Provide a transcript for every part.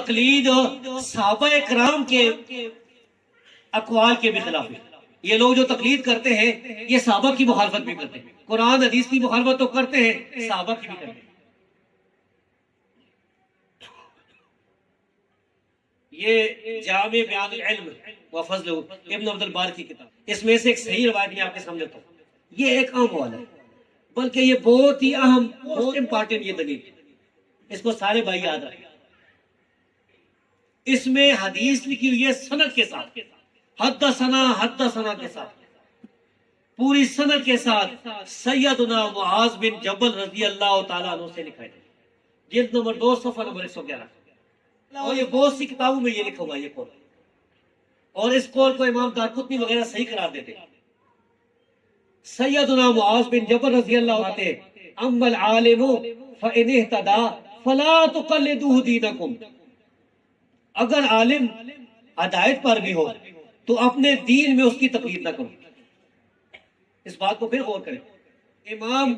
تقلید صحابہ کرام کے اقوال کے بھی خلاف ہے۔ یہ لوگ جو تقلید کرتے ہیں یہ صحابہ کی مخالفت بھی کرتے ہیں، قرآن حدیث کی مخالفت تو کرتے ہیں، صحابہ کی بھی کرتے ہیں۔ یہ جامع بیان العلم و فضل ابن عبد البار کی کتاب، اس میں سے ایک صحیح روایت میں آپ کے سامنے تو یہ ایک عام حوالہ ہے، بلکہ یہ بہت ہی اہم، بہت امپارٹنٹ یہ دلیل ہے، اس کو سارے بھائی یاد رکھیں۔ اس میں حدیث لکھی ہوئی ہے سند کے ساتھ، حدثنا کے ساتھ، پوری سند کے ساتھ سیدنا معاذ بن جبل رضی اللہ تعالیٰ عنہ سے لکھا ہے، جلد نمبر 2 صفحہ نمبر 111۔ اور یہ بہت سی کتابوں میں یہ لکھا ہوا ہے یہ قول، اور اس قول کو امام دارقطنی وغیرہ صحیح قرار دیتے ہیں۔ سیدنا معاذ بن جبل رضی اللہ عنہ، اما العالم فإن اهتدى فلا تقلدوه دینکم، اگر عالم ہدایت پر بھی ہو تو اپنے دین میں اس کی تقلید نہ کرو۔ اس بات کو پھر غور کریں۔ امام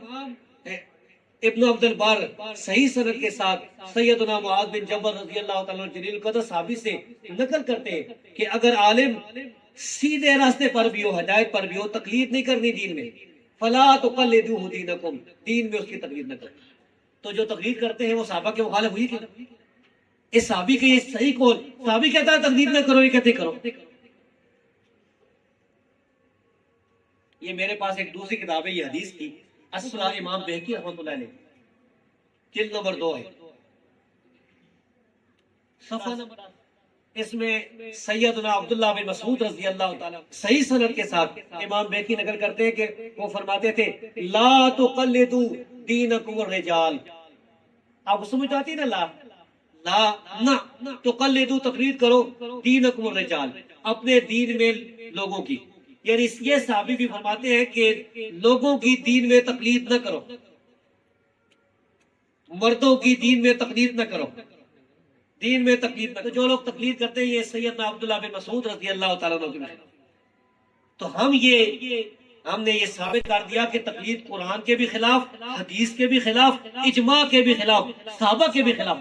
ابن عبد البر صحیح سند کے ساتھ سیدنا معاذ بن جبل رضی اللہ تعالیٰ عنہ جلیل القدر صحابی سے نقل کرتے ہیں کہ اگر عالم سیدھے راستے پر بھی ہو، ہدایت پر بھی ہو، تقلید نہیں کرنی دین میں، فلا تقلدوه دینکم، دین میں اس کی تقلید نہ کرو۔ تو جو تقلید کرتے ہیں وہ صحابہ کے مخالف ہوئی کہ اس صحابی کے یہ صحیح قول، صحابی کہتا ہے تقلید نہ کرو، یہ کہتے کرو۔ یہ میرے پاس ایک دوسری کتاب ہے یہ حدیث کی، اصل امام بہقی رحمۃ اللہ علیہ، جلد نمبر 2 ہے، صفحہ نمبر، اس میں سیدنا عبداللہ بن مسعود رضی اللہ تعالیٰ صحیح سند کے ساتھ امام بہقی نقل کرتے ہیں کہ وہ فرماتے تھے لا تقلدوا دینکم الرجال۔ آپ سمجھ آتی نا، لا نہ تقلدوا، تقلید کرو، دینکم الرجال، اپنے دین میں لوگوں کی، یعنی یہ صحابی بھی فرماتے ہیں کہ لوگوں کی دین میں تقلید نہ کرو، مردوں کی دین میں تقلید نہ کرو، دین میں تقلید نہ کرو۔ جو لوگ تقلید کرتے ہیں یہ سیدنا عبداللہ بن مسعود رضی اللہ تعالیٰ عنہ۔ تو ہم نے یہ ثابت کر دیا کہ تقلید قرآن کے بھی خلاف، حدیث کے بھی خلاف، اجماع کے بھی خلاف، صحابہ کے بھی خلاف۔